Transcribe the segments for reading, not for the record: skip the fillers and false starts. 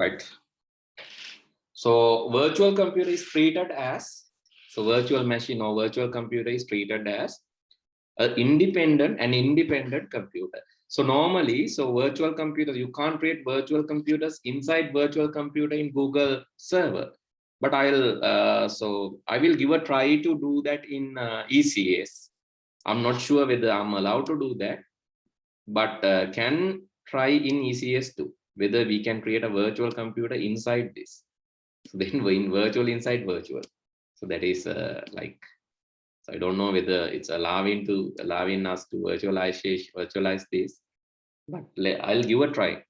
right? So virtual computer is treated as, so virtual machine or virtual computer is treated as an independent computer. So normally, so virtual computers, you can't create virtual computers inside virtual computer in Google server. But I will give a try to do that in ECS. I'm not sure whether I'm allowed to do that, but can try in ECS too, whether we can create a virtual computer inside this. So then in virtual inside virtual. So that is so I don't know whether it's allowing us to virtualize this, but I'll give a try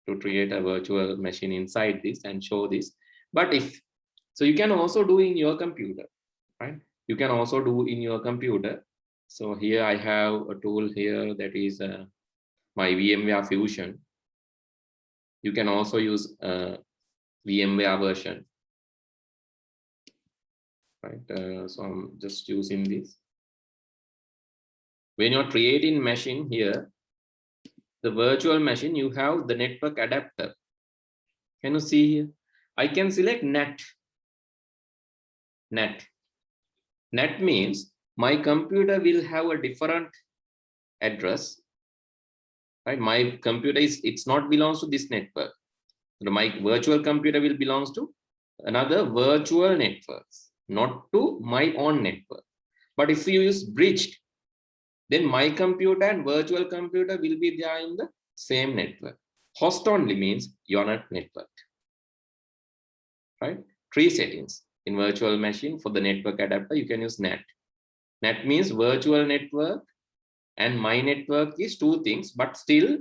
to create a virtual machine inside this and show this. But if so, you can also do in your computer, right? You can also do in your computer. So here I have a tool here that is my VMware Fusion. You can also use VMware version, right? So I'm just using this. When you're creating machine here, the virtual machine, you have the network adapter. Can you see here? I can select NAT. NAT means my computer will have a different address, right? My computer it's not belongs to this network. My virtual computer will belongs to another virtual networks, not to my own network. But if you use bridged, then my computer and virtual computer will be there in the same network. Host only means you're not networked, right? Three settings in virtual machine. For the network adapter, you can use NAT. NAT means virtual network, and my network is two things, but still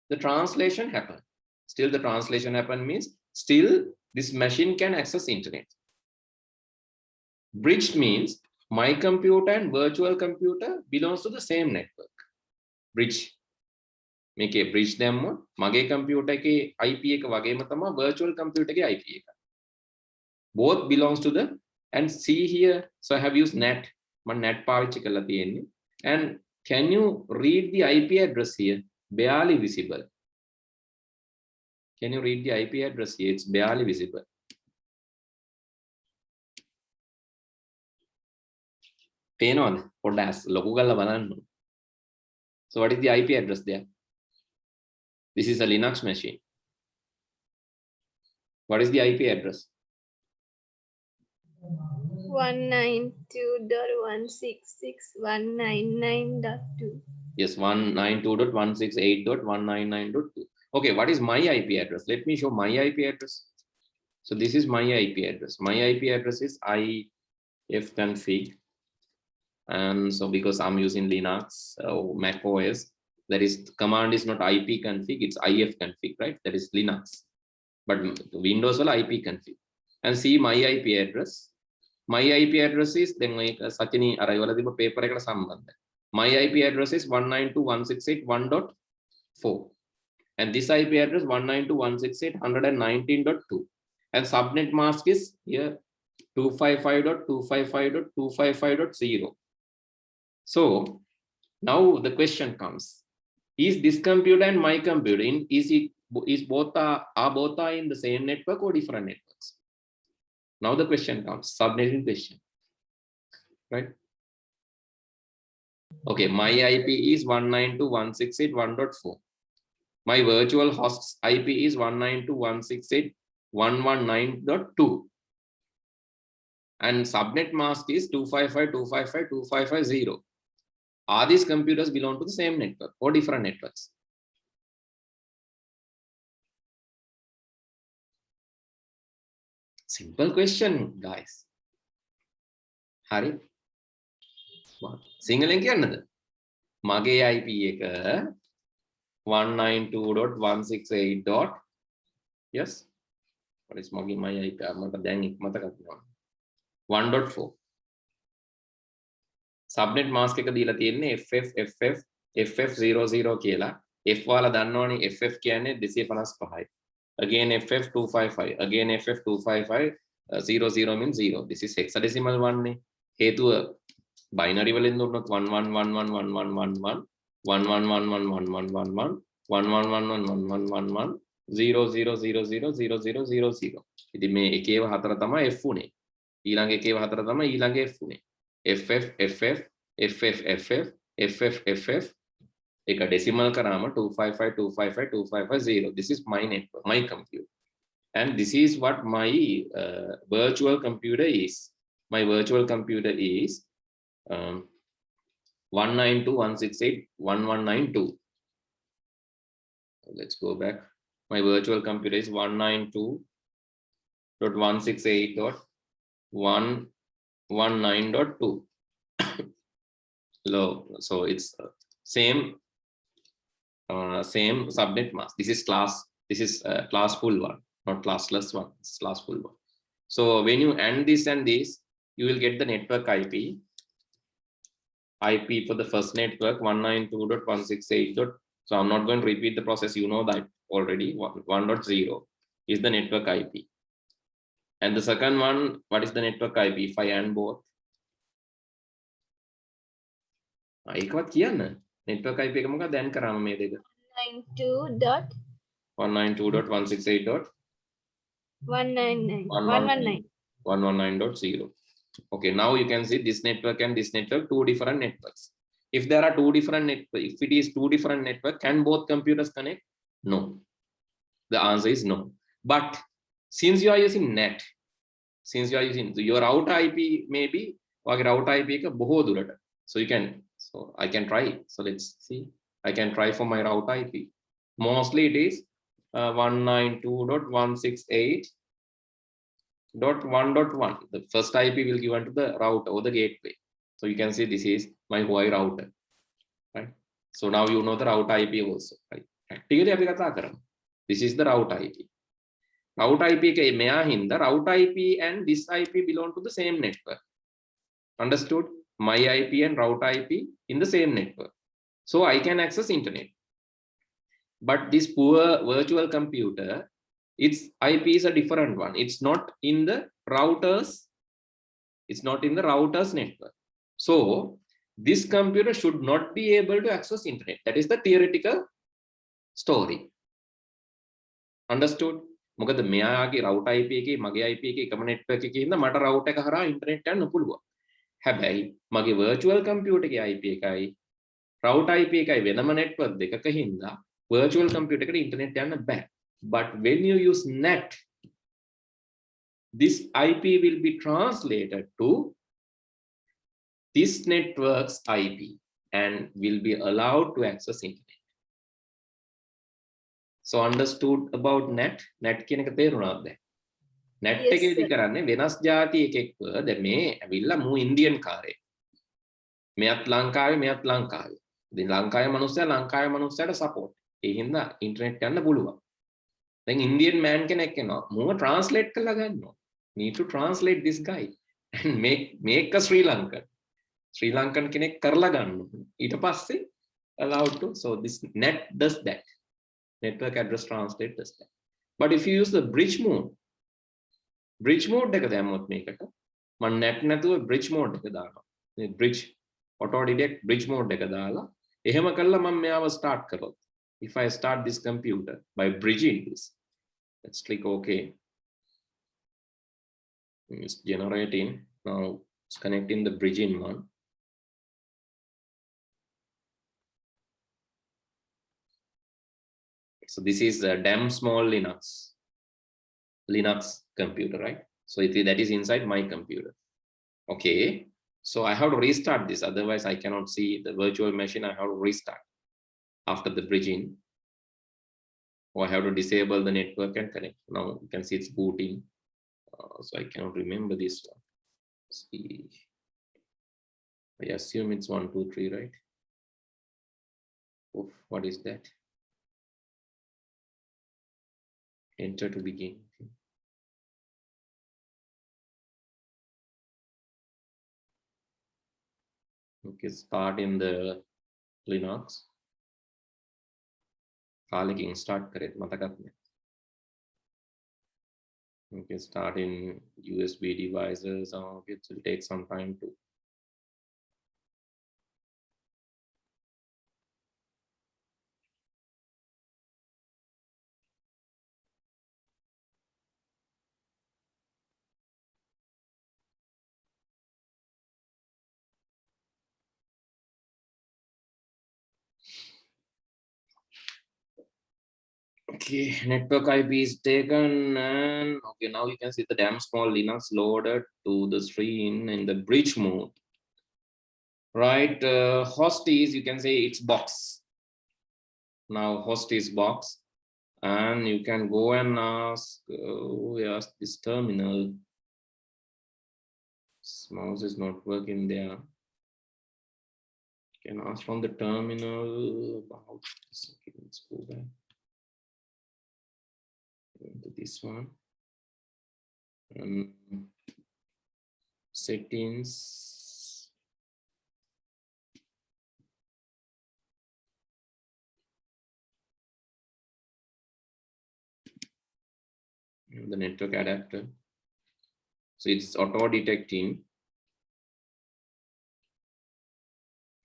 the translation happen. Still the translation happen means still this machine can access internet. Bridged means my computer and virtual computer belongs to the same network. Bridge. මේකේ bridge දැම්ම මගේ computer එකේ IP එක වගේම තමයි virtual computer එකේ IP එක. Both belongs to the, and see here, so I have used NAT. මම NAT පාවිච්චි කරලා තියෙන්නේ. And can you read the IP address here? Barely visible. Can you read the IP address here? It's barely visible. පේනවද? පොඩ්ඩක් ලොකු කරලා බලන්න. So what is the IP address there? This is a Linux machine. What is the IP address? 192.166.199.2. Yes, 192.168.199.2. Okay, what is my IP address? Let me show my IP address. So this is my IP address. My IP address is ifconfig. And so because I'm using Linux or Mac OS, that is command is not ipconfig, it's ifconfig, right? That is Linux. But Windows will ipconfig. And see my IP address. My IP address is then Sachini arrival paper ekata sambandha. My IP address is 192.168.1.4. And this IP address 192.168.119.2. And subnet mask is here 255.255.255.0. So now the question comes: is this computer and my computer is both are in the same network or different networks? Now the question comes, subnetting question, right? Okay, my IP is 192.168.1.4. My virtual host's IP is 192.168.119.2. And subnet mask is 255.255.255.0. Are these computers belong to the same network or different networks? Simple question, guys. Hari. Singaling කියන්නද? මගේ IP එක 192.168. Yes. What is my IP? මට දැන් මතකත් නෑ. 1.4. Subnet mask එක දීලා තියෙන්නේ FF00 කියලා. F වල දන්නවනේ FF කියන්නේ 255යි. Again FF255. Again FF255. 00 means 0. This is hexadecimal one නේ. හේතුව binary වලින් දුන්නොත් 11111111 11111111 11111111 0 0 0 0 0 0 0 0. ඉතින් මේ එකේව හතර තමයි F උනේ. ඊළඟ එකේව හතර තමයි ඊළඟ F උනේ. FF FF FF FF FF FF එක decimal කරාම 255 this is my network, my computer, and this is what my virtual computer is. My virtual computer is 192.168.1192. Let's go back. My virtual computer is 192.168.119.2. So it's same subnet mask. This is class. This is classful one, not classless one. It's classful one. So when you add this and this, you will get the network IP. IP for the first network 192.168. So I'm not going to repeat the process. You know that already. 1.0 is the network IP. And the second one, what is the network IP? If I add both. එකවත් කියන්න. network IP එක මොකක්ද දැන් කරාම මේ දෙක. 192.168.119.119.0. Okay, now you can see this network and this network, two different networks. If there are two different networks, if it is two different networks, can both computers connect? No. The answer is no. But since you are using NAT, since you are using your router IP, maybe router IP එක බොහෝ දුරට. So you can, so I can try. So let's see. I can try for my router IP. Mostly it is 192.168.1.1. The first IP will give to the router or the gateway. So you can see this is my Huawei router, right? So now you know the router IP also, right? Practically අපි කතා කරමු. This is the router IP. Router IP එක මෙයා හින්දා router IP and this IP belong to the same network. Understood? My IP and router IP in the same network. So I can access internet. But this poor virtual computer, its IP is a different one. It's not in the routers. It's not in the routers network. So this computer should not be able to access internet. That is the theoretical story. Understood? මොකද මෙයාගේ router IP එකේ මගේ IP එකේ එකම network එකේ ඉඳන් මට router එක හරහා internet යන්න පුළුවන්. හැබැයි මගේ virtual computer එකේ IP එකයි router IP එකයි වෙනම network දෙකක හින්දා virtual computer එකට internet යන්න බෑ. But when you use NAT, this IP will be translated to this network's IP and will be allowed to access internet. So understood about NAT? NAT කියන එක තේරුණාද දැන්? NAT එකේදී කරන්නේ වෙනස් ಜಾති එකෙක්ව දැන් මේ ඇවිල්ලා මූ ඉන්දියන් කාරේ. මෙයත් ලංකාවේ මෙයත් ලංකාවේ. ඉතින් ලංකාවේ මිනිස්සයාට support. ඒ හින්දා internet යන්න පුළුවන්. Then Indian man කෙනෙක් එනවා. මූව translate කරලා ගන්නවා. Need to translate this guy and make a Sri Lankan. Sri Lankan කෙනෙක් කරලා ගන්නවා. ඊට පස්සේ allowed to. So this NAT does that. Network address translate does that. But if you use the bridge mode එක දැම්මොත් මේකට මම NAT නැතුව bridge mode එක දානවා. මේ bridge auto detect bridge mode එක දාලා එහෙම කළා මම මෙයාව start කරොත්. If I start this computer by bridging this, let's click OK. It's generating. Now it's connecting the bridging one. So this is a damn small Linux computer, right? So that is inside my computer. Okay. So I have to restart this. Otherwise I cannot see the virtual machine. I have to restart after the bridging. Or I have to disable the network and connect. Now you can see it's booting. So I cannot remember this one. Let's see. I assume it's 1, 2, 3, right? Oof, what is that? Enter to begin. Okay, start in the Linux. කාලෙකින් start කරේ මතකත් නෑ. Okay, start in USB devices. Okay, it will take some time to. Okay, network IP is taken, and okay, now you can see the damn small Linux loaded to the screen in the bridge mode. Right, host is, you can say it's box. Now host is box, and you can go and ask, yes, this terminal. This mouse is not working there. You can ask from the terminal about this. Okay, let's go back into this one. Settings. The network adapter. So it's auto detecting.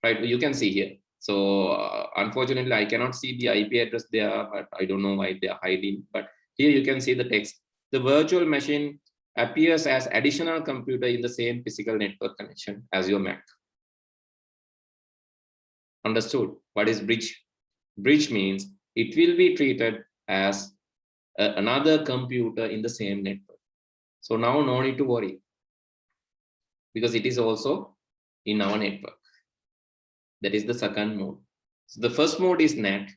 Right, you can see here. So unfortunately, I cannot see the IP address there, but I don't know why they are hiding. But here you can see the text. The virtual machine appears as additional computer in the same physical network connection as your Mac. Understood? What is bridge? Bridge means it will be treated as another computer in the same network. So now no need to worry, because it is also in our network. That is the second mode. So the first mode is NAT.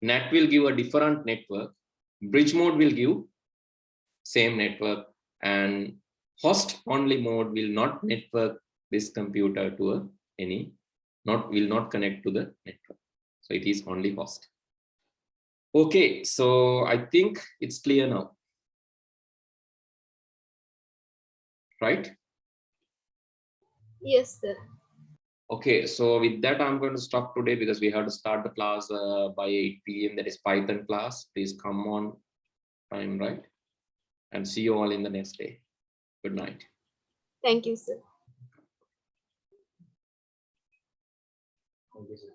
NAT will give a different network. Bridge mode will give same network, and host only mode will not network this computer to will not connect to the network. So it is only host. Okay, so I think it's clear now, right? Yes, sir. Okay, so with that, I'm going to stop today because we have to start the class by 8 p.m. That is Python class. Please come on time, right? And see you all in the next day. Good night. Thank you, sir. Thank you, sir.